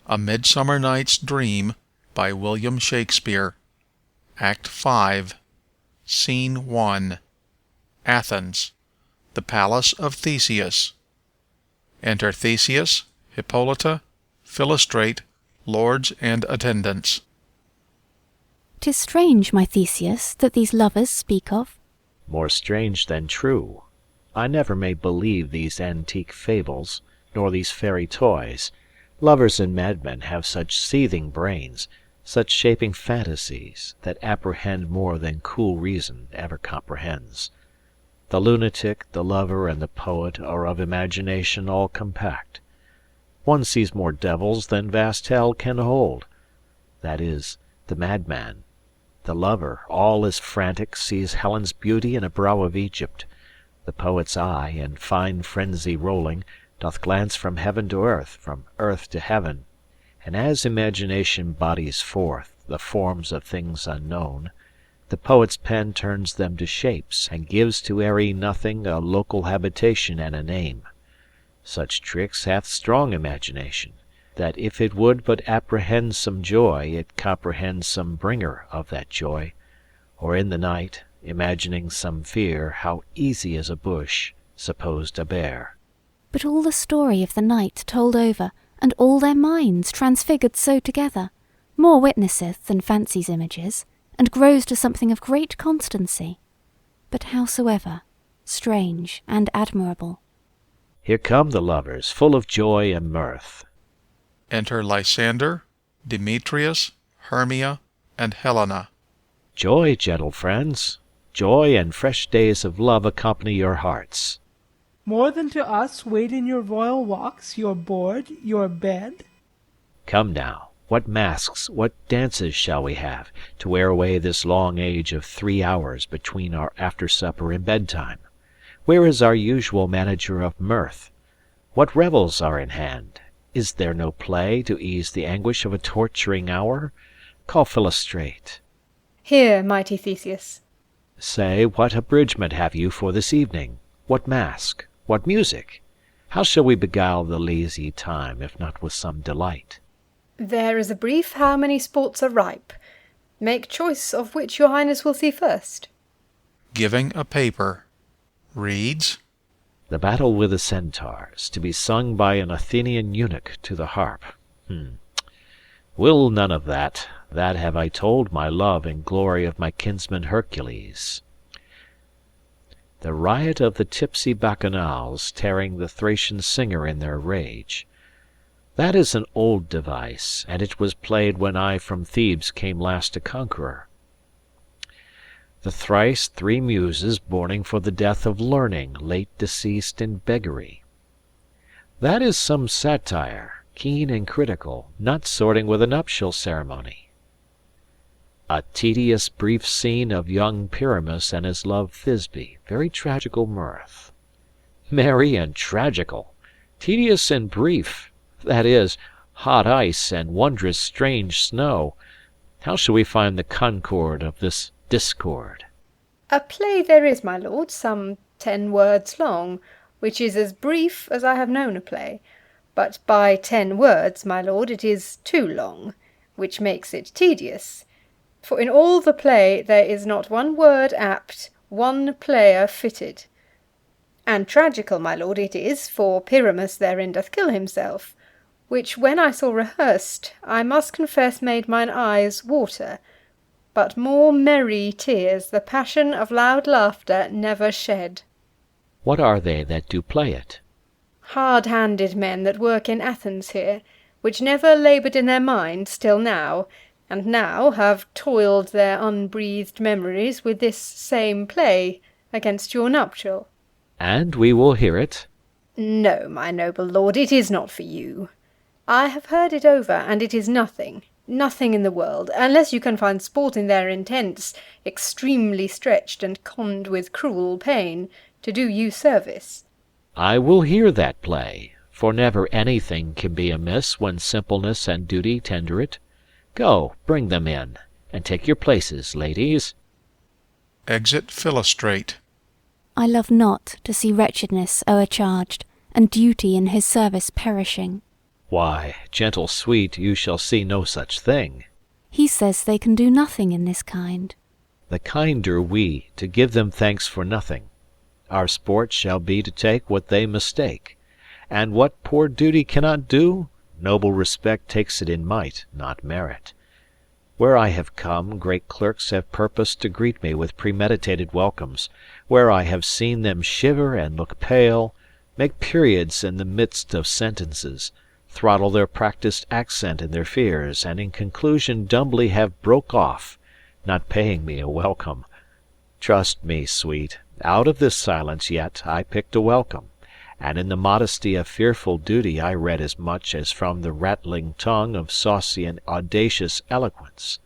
A Midsummer Night's Dream by William Shakespeare. Act 5. Scene 1. Athens. The Palace of Theseus. Enter Theseus, Hippolyta, Philostrate, lords and attendants. 'Tis strange, my Theseus, that these lovers speak of. More strange than true. I never may believe these antique fables, nor these fairy toys. Lovers and madmen have such seething brains, such shaping fantasies, that apprehend more than cool reason ever comprehends. The lunatic, the lover, and the poet are of imagination all compact. One sees more devils than vast hell can hold. That is, the madman. The lover, all is frantic, sees Helen's beauty in a brow of Egypt. The poet's eye, in fine frenzy rolling, doth glance from heaven to earth, from earth to heaven. And as imagination bodies forth the forms of things unknown, the poet's pen turns them to shapes, and gives to airy nothing a local habitation and a name. Such tricks hath strong imagination, that if it would but apprehend some joy, it comprehends some bringer of that joy, or in the night, imagining some fear, how easy is a bush, supposed a bear. But all the story of the night told over, and all their minds transfigured so together, more witnesseth than fancy's images, and grows to something of great constancy. But howsoever, strange and admirable. Here come the lovers, full of joy and mirth. Enter Lysander, Demetrius, Hermia, and Helena. Joy, gentle friends, joy and fresh days of love accompany your hearts. More than to us wait in your royal walks, your board, your bed? Come now, what masks, what dances shall we have, to wear away this long age of 3 hours between our after-supper and bedtime? Where is our usual manager of mirth? What revels are in hand? Is there no play to ease the anguish of a torturing hour? Call Philostrate. Here, mighty Theseus. Say, what abridgment have you for this evening? What mask? What music? How shall we beguile the lazy time, if not with some delight? There is a brief how many sports are ripe. Make choice of which your highness will see first. Giving a paper. Reads, The battle with the centaurs, to be sung by an Athenian eunuch to the harp. Will none of that. That have I told my love and glory of my kinsman Hercules. The riot of the tipsy bacchanals, tearing the Thracian singer in their rage. That is an old device, and it was played when I from Thebes came last a conqueror. The thrice 3 muses mourning for the death of learning, late deceased in beggary. That is some satire, keen and critical, not sorting with a nuptial ceremony. A tedious brief scene of young Pyramus and his love Thisbe, very tragical mirth. Merry and tragical, tedious and brief, that is, hot ice and wondrous strange snow. How shall we find the concord of this discord? A play there is, my lord, some 10 words long, which is as brief as I have known a play. But by 10 words, my lord, it is too long, which makes it tedious. For in all the play there is not 1 word apt, 1 player fitted. And tragical, my lord, it is, for Pyramus therein doth kill himself, which when I saw rehearsed, I must confess made mine eyes water, but more merry tears the passion of loud laughter never shed. What are they that do play it? Hard-handed men that work in Athens here, which never laboured in their minds till now, and now have toiled their unbreathed memories with this same play against your nuptial. And we will hear it. No, my noble lord, it is not for you. I have heard it over, and it is nothing in the world, unless you can find sport in their intents, extremely stretched and conned with cruel pain, to do you service. I will hear that play, for never anything can be amiss when simpleness and duty tender it. Go, bring them in, and take your places, ladies. Exit Philostrate. I love not to see wretchedness o'ercharged, and duty in his service perishing. Why, gentle sweet, you shall see no such thing. He says they can do nothing in this kind. The kinder we, to give them thanks for nothing. Our sport shall be to take what they mistake. And what poor duty cannot do, noble respect takes it in might, not merit. Where I have come, great clerks have purposed to greet me with premeditated welcomes, where I have seen them shiver and look pale, make periods in the midst of sentences, throttle their practised accent in their fears, and in conclusion dumbly have broke off, not paying me a welcome. Trust me, sweet, out of this silence yet I picked a welcome, and in the modesty of fearful duty I read as much as from the rattling tongue of saucy and audacious eloquence.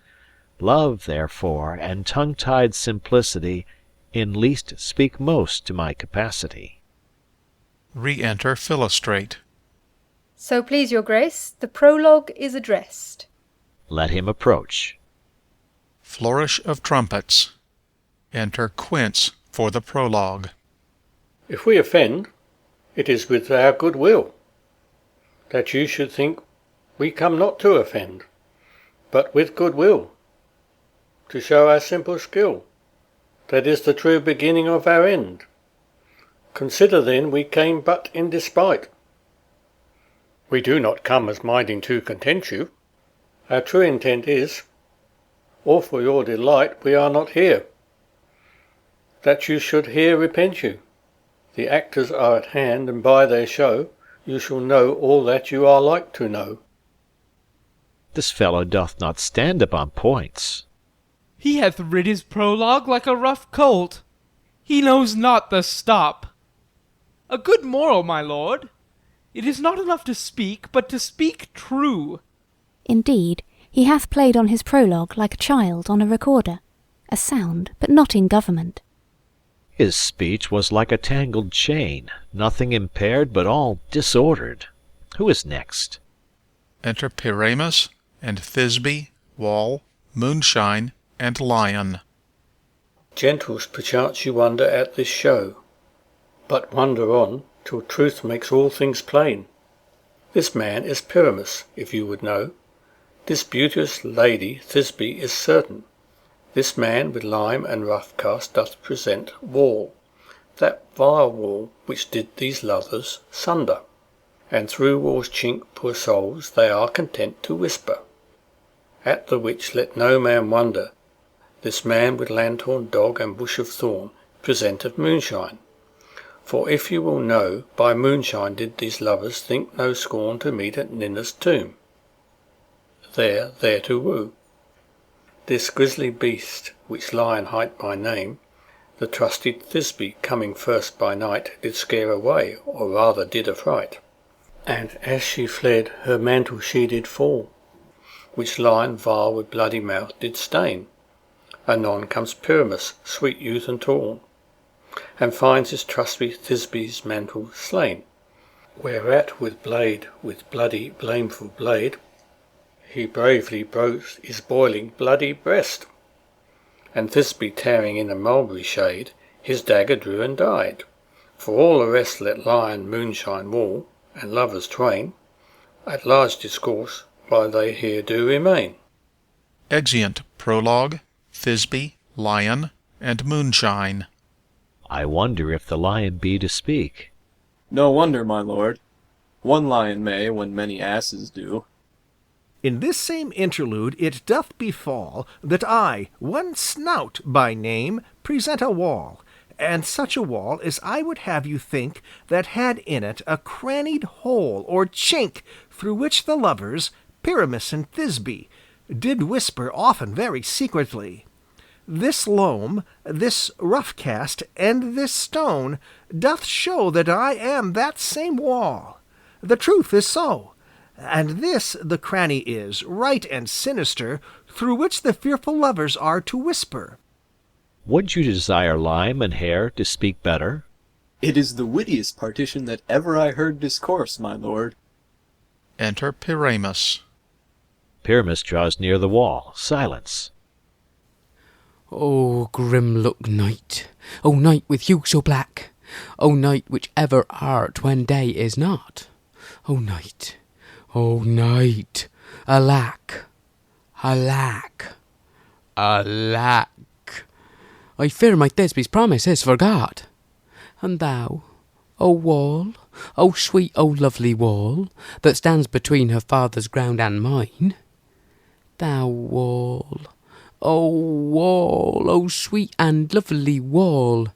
Love, therefore, and tongue-tied simplicity in least speak most to my capacity. Re-enter Philostrate. So please your grace, the prologue is addressed. Let him approach. Flourish of trumpets. Enter Quince for the prologue. If we offend, it is with our good will, that you should think we come not to offend, but with good will, to show our simple skill, that is the true beginning of our end. Consider then we came but in despite. We do not come as minding to content you. Our true intent is, or for your delight we are not here, that you should here repent you. The actors are at hand, and by their show you shall know all that you are like to know. This fellow doth not stand upon points. He hath rid his prologue like a rough colt. He knows not the stop. A good moral, my lord. It is not enough to speak, but to speak true. Indeed, he hath played on his prologue like a child on a recorder, a sound, but not in government. His speech was like a tangled chain, nothing impaired, but all disordered. Who is next? Enter Pyramus and Thisbe, Wall, Moonshine, and Lion. Gentles, perchance you wonder at this show, but wonder on, till truth makes all things plain. This man is Pyramus, if you would know. This beauteous lady Thisbe is certain. This man with lime and rough cast doth present Wall, that vile wall which did these lovers sunder, and through Wall's chink poor souls they are content to whisper. At the which let no man wonder, this man with lanthorn, dog, and bush of thorn presenteth Moonshine. For if you will know, by moonshine did these lovers think no scorn to meet at Ninna's tomb, there to woo. This grisly beast, which Lion hight by name, the trusted Thisbe coming first by night, did scare away, or rather did affright. And as she fled, her mantle she did fall, which Lion vile with bloody mouth did stain. Anon comes Pyramus, sweet youth and tall, and finds his trusty Thisbe's mantle slain. Whereat with bloody blameful blade, he bravely broke his boiling bloody breast, and Thisbe tearing in a mulberry shade, his dagger drew and died. For all the rest let Lion, Moonshine, Wall, and lovers twain, at large discourse while they here do remain. Exeunt Prologue, Thisbe, Lion, and Moonshine. I wonder if the lion be to speak. No wonder, my lord. One lion may, when many asses do. In this same interlude it doth befall that I, one Snout by name, present a wall, and such a wall as I would have you think that had in it a crannied hole or chink through which the lovers, Pyramus and Thisbe, did whisper often very secretly. This loam, this rough cast, and this stone doth show that I am that same wall. The truth is so. And this the cranny is, right and sinister, through which the fearful lovers are to whisper. Would you desire Lime and Hare to speak better? It is the wittiest partition that ever I heard discourse, my lord. Enter Pyramus. Pyramus draws near the wall. Silence. O grim-look night, O night with hue so black, O night which ever art when day is not, O night, O night, alack, alack, alack. I fear my Thisbe's promise is forgot. And thou, O wall, O sweet, O lovely wall, that stands between her father's ground and mine. Thou wall, O sweet and lovely wall,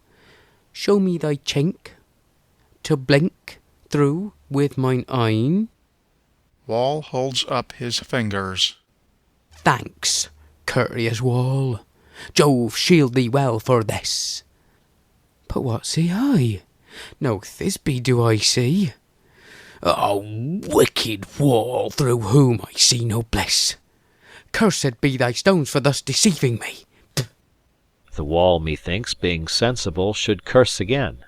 show me thy chink, to blink through with mine eyne. Wall holds up his fingers. Thanks, courteous wall. Jove shield thee well for this. But what see I? No Thisbe do I see. O wicked wall, through whom I see no bliss. Cursed be thy stones for thus deceiving me. The wall, methinks, being sensible, should curse again.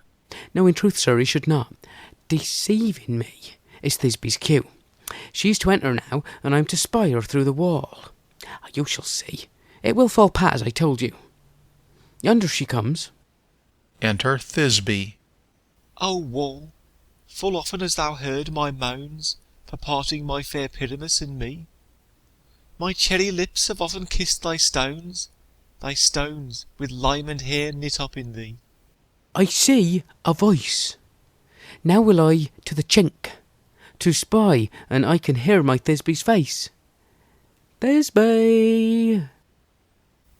No, in truth, sir, he should not. Deceiving me is Thisbe's cue. She's to enter now, and I'm to spy her through the wall. You shall see. It will fall pat, as I told you. Yonder she comes. Enter Thisbe. O wall, full often hast thou heard my moans for parting my fair Pyramus and me. My cherry lips have often kissed thy stones with lime and hair knit up in thee. I see a voice. Now will I to the chink, to spy, and I can hear my Thisbe's face. Thisbe!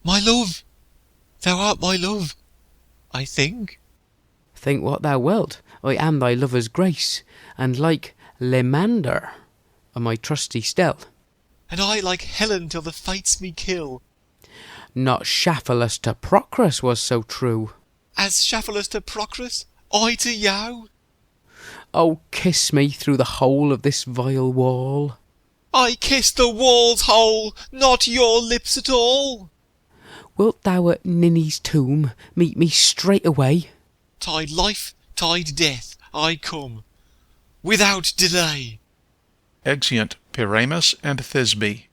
My love! Thou art my love, I think. Think what thou wilt. I am thy lover's grace, and like Lemander am I trusty still. And I like Helen till the fates me kill. Not Shafalus to Procrus was so true. As Shafalus to Procrus, I to Yao. Oh, kiss me through the hole of this vile wall. I kiss the wall's hole, not your lips at all. Wilt thou at Ninny's tomb meet me straight away? Tide life, tide death, I come, without delay. Exeunt Pyramus and Thisbe.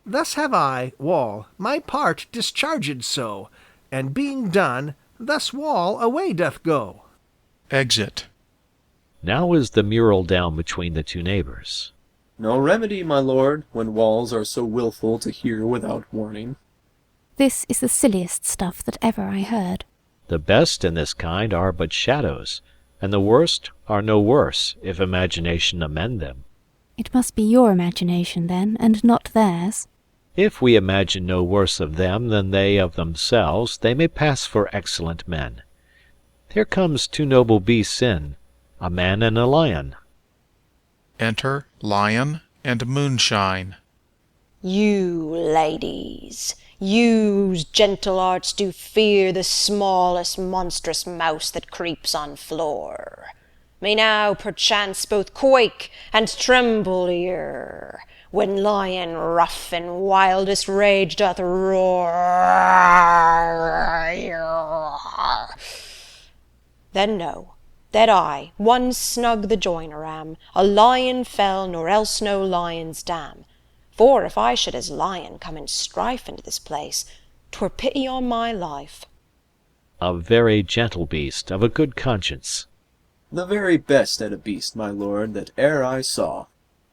Thus have I, wall, my part discharged so, and being done, thus wall away doth go. Exit. Now is the mural down between the two neighbours. No remedy, my lord, when walls are so wilful to hear without warning. This is the silliest stuff that ever I heard. The best in this kind are but shadows, and the worst are no worse, if imagination amend them. It must be your imagination, then, and not theirs. If we imagine no worse of them than they of themselves, they may pass for excellent men. Here comes two noble beasts in, a man and a lion. Enter Lion and Moonshine. You, ladies, whose gentle hearts do fear the smallest monstrous mouse that creeps on floor, may now perchance both quake and tremble here, when lion rough in wildest rage doth roar. Then know that I, one snug the joiner am, a lion fell, nor else no lion's dam. For if I should as lion come in strife into this place, 'twere pity on my life. A very gentle beast, of a good conscience. The very best at a beast, my lord, that e'er I saw.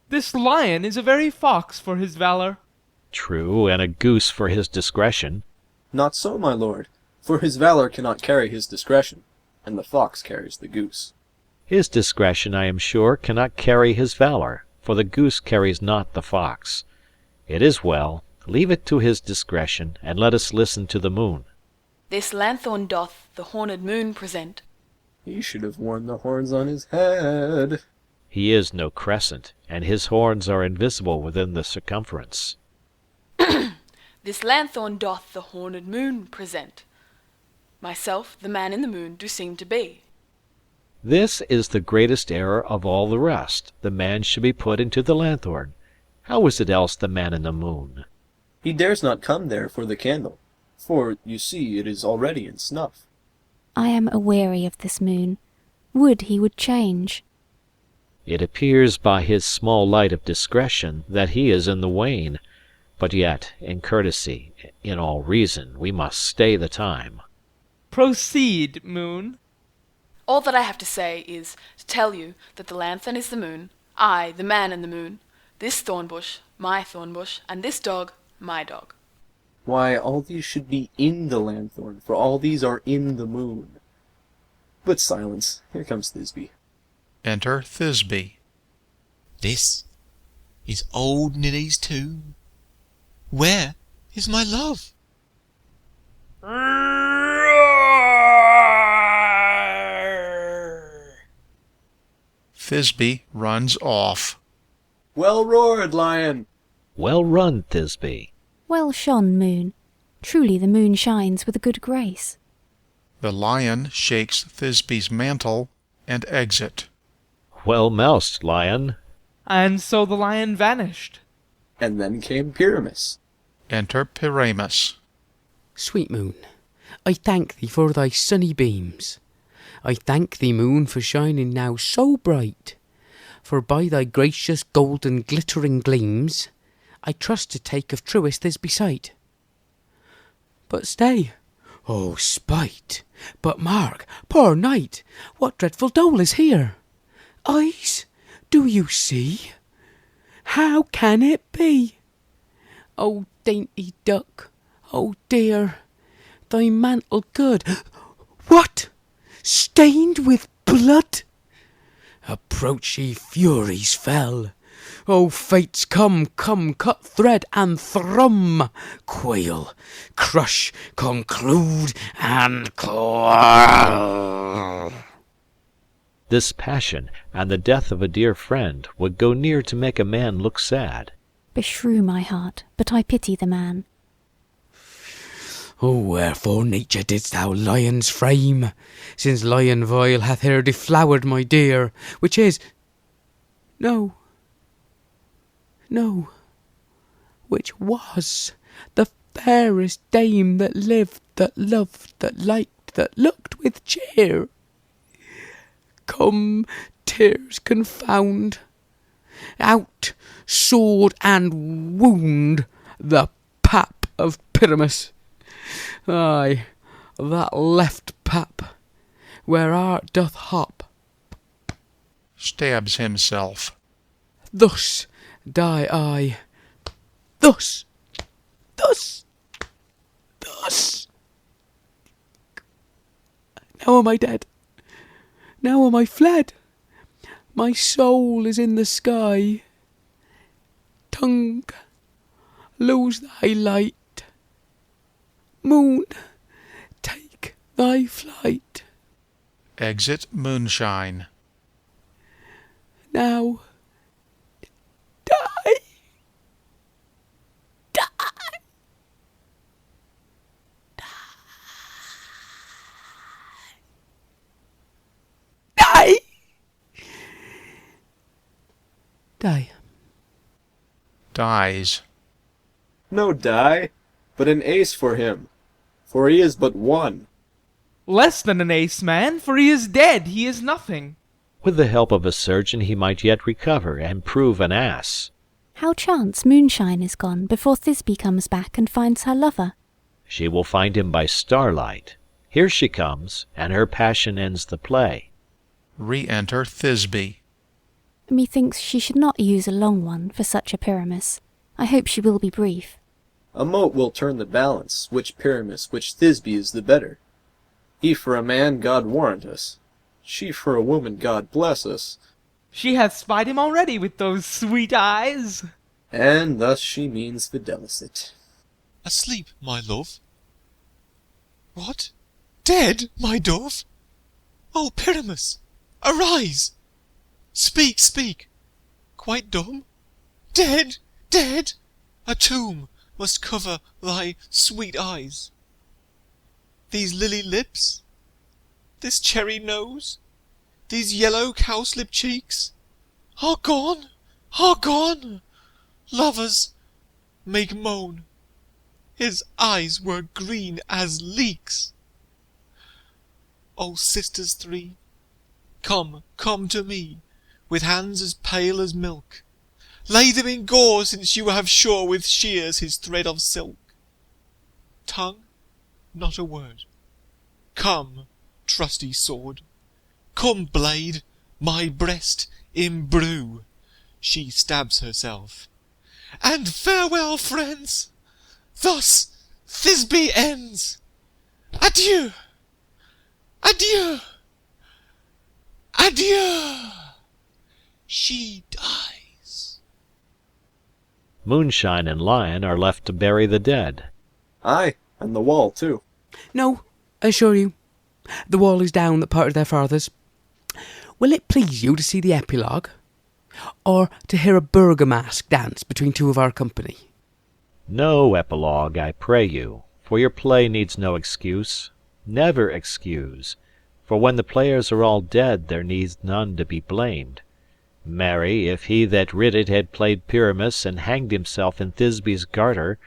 This lion is a very fox for his valour. True, and a goose for his discretion. Not so, my lord, for his valour cannot carry his discretion, and the fox carries the goose. His discretion, I am sure, cannot carry his valour, for the goose carries not the fox. It is well. Leave it to his discretion, and let us listen to the moon. This lanthorn doth the horned moon present. He should have worn the horns on his head. He is no crescent, and his horns are invisible within the circumference. This lanthorn doth the horned moon present. Myself, the man in the moon, do seem to be. This is the greatest error of all the rest. The man should be put into the lanthorn. How is it else the man in the moon? He dares not come there for the candle, for, you see, it is already in snuff. I am aweary of this moon. Would he would change. It appears by his small light of discretion that he is in the wane, but yet, in courtesy, in all reason, we must stay the time. Proceed, moon. All that I have to say is to tell you that the lanthorn is the moon, I, the man in the moon, this thorn bush, my thorn bush, and this dog, my dog. Why, all these should be in the lanthorn, for all these are in the moon. But silence, here comes Thisbe. Enter Thisbe. This is old Nilly's tomb. Where is my love? Thisbe runs off. Well roared, lion! Well run, Thisbe. Well shone, moon. Truly the moon shines with a good grace. The lion shakes Thisbe's mantle and exit. Well moused, lion. And so the lion vanished. And then came Pyramus. Enter Pyramus. Sweet moon, I thank thee for thy sunny beams. I thank thee, moon, for shining now so bright. For by thy gracious golden glittering gleams, I trust to take of truest Thisbe sight. But stay, oh spite! But mark, poor knight, what dreadful dole is here? Eyes, do you see? How can it be? Oh dainty duck, oh dear, thy mantle good. What? Stained with blood? Approach ye furies fell. O fates, come, come, cut thread and thrum, quail, crush, conclude, and quarrel. This passion and the death of a dear friend would go near to make a man look sad. Beshrew my heart, but I pity the man. Oh, wherefore, nature, didst thou lion's frame, since lion vile hath here deflowered my dear, which is... No, which was the fairest dame that lived, that loved, that liked, that looked with cheer. Come, tears confound, out, sword and wound the pap of Pyramus. Aye, that left pap, where art doth hop. Stabs himself. Thus die I. Thus. Now am I dead. Now am I fled. My soul is in the sky. Tongue, lose thy light. Moon, take thy flight. Exit moonshine. Now, die. Die. Die. Dies. No die, but an ace for him, for he is but one. Less than an ace, man, for he is dead, he is nothing. With the help of a surgeon he might yet recover and prove an ass. How chance moonshine is gone before Thisbe comes back and finds her lover? She will find him by starlight. Here she comes, and her passion ends the play. Re-enter Thisbe. Methinks she should not use a long one for such a Pyramus. I hope she will be brief. A mote will turn the balance, which Pyramus, which Thisbe is the better. He for a man, God warrant us. She for a woman, God bless us. She hath spied him already with those sweet eyes. And thus she means videlicet. Asleep, my love. What? Dead, my dove? O Pyramus, arise! Speak, speak! Quite dumb? Dead, dead! A tomb must cover thy sweet eyes. These lily lips, this cherry nose, these yellow cowslip cheeks, are gone, are gone! Lovers make moan. His eyes were green as leeks. O sisters three, come, come to me, with hands as pale as milk. Lay them in gore, since you have shore with shears his thread of silk. Tongue, not a word. Come, trusty sword. Come, blade, my breast imbrue. she stabs herself. And farewell, friends! Thus Thisbe ends. Adieu! Adieu! Adieu! She dies. Moonshine and Lion are left to bury the dead. Aye, and the wall too. No, I assure you. The wall is down that part of their fathers. Will it please you to see the epilogue? Or to hear a burgomask dance between two of our company? No epilogue, I pray you, for your play needs no excuse. Never excuse, for when the players are all dead there needs none to be blamed. Marry, if he that writ it had played Pyramus and hanged himself in Thisbe's garter,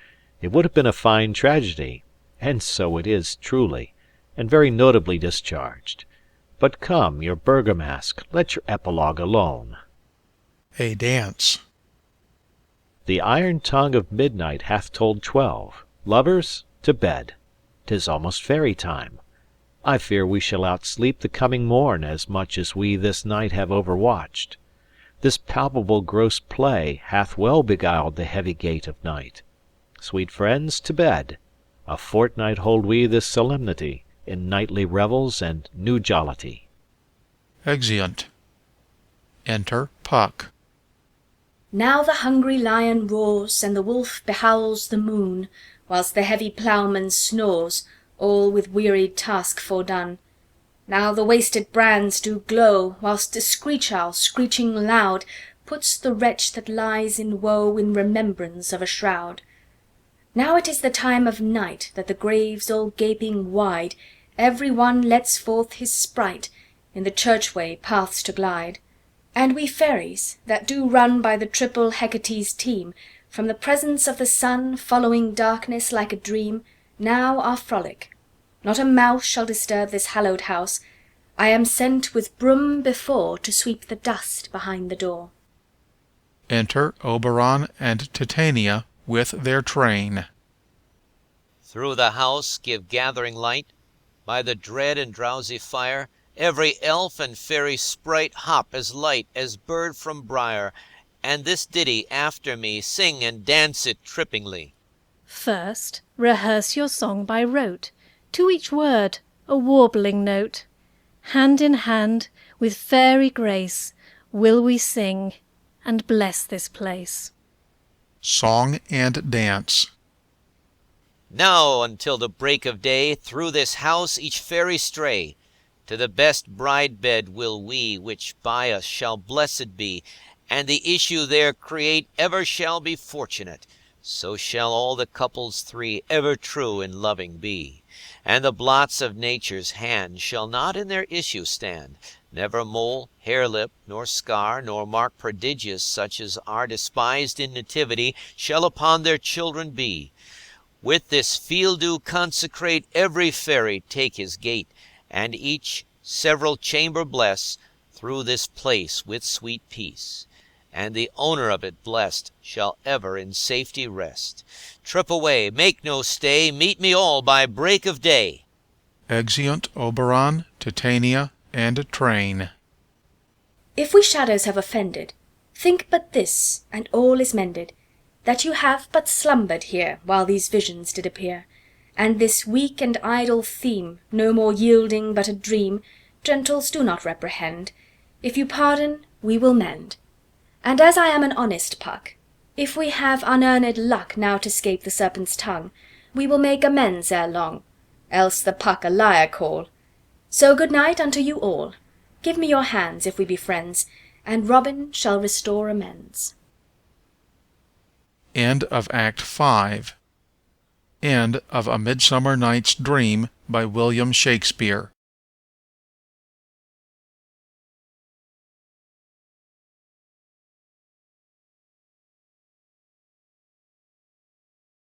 it would have been a fine tragedy, and so it is truly, and very notably discharged. But come, your burgomask, let your epilogue alone. A dance. The iron tongue of midnight hath told 12. Lovers, to bed. 'Tis almost fairy time. I fear we shall outsleep the coming morn as much as we this night have overwatched. This palpable gross play hath well beguiled the heavy gait of night. Sweet friends, to bed. A fortnight hold we this solemnity, in nightly revels and new jollity. Exeunt. Enter Puck. Now the hungry lion roars, and the wolf behowls the moon, whilst the heavy ploughman snores, all with wearied task fordone. Now the wasted brands do glow, whilst the screech owl, screeching loud, puts the wretch that lies in woe in remembrance of a shroud. Now it is the time of night, that the graves all gaping wide, every one lets forth his sprite, in the churchway paths to glide. And we fairies, that do run by the triple Hecate's team, from the presence of the sun, following darkness like a dream, now are frolic. Not a mouse shall disturb this hallowed house. I am sent with broom before to sweep the dust behind the door. Enter Oberon and Titania with their train. Through the house give gathering light. By the dread and drowsy fire, every elf and fairy sprite hop as light as bird from briar, and this ditty after me sing and dance it trippingly. First, rehearse your song by rote, to each word a warbling note. Hand in hand, with fairy grace, will we sing and bless this place. Song and dance. Now until the break of day, through this house each fairy stray. To the best bride bed will we, which by us shall blessed be, and the issue there create ever shall be fortunate. So shall all the couples three ever true in loving be. And the blots of nature's hand shall not in their issue stand. Never mole, harelip, nor scar, nor mark prodigious such as are despised in nativity shall upon their children be. With this field do consecrate every fairy take his gate, and each several chamber bless through this place with sweet peace. And the owner of it blessed shall ever in safety rest. Trip away, make no stay, meet me all by break of day. Exeunt Oberon, Titania, and train. If we shadows have offended, think but this, and all is mended, that you have but slumbered here while these visions did appear, and this weak and idle theme, no more yielding but a dream, gentles do not reprehend. If you pardon, we will mend. And as I am an honest Puck, if we have unearned luck now to scape the serpent's tongue, we will make amends ere long, else the Puck a liar call. So good night unto you all. Give me your hands, if we be friends, and Robin shall restore amends. End of Act 5. End of A Midsummer Night's Dream by William Shakespeare.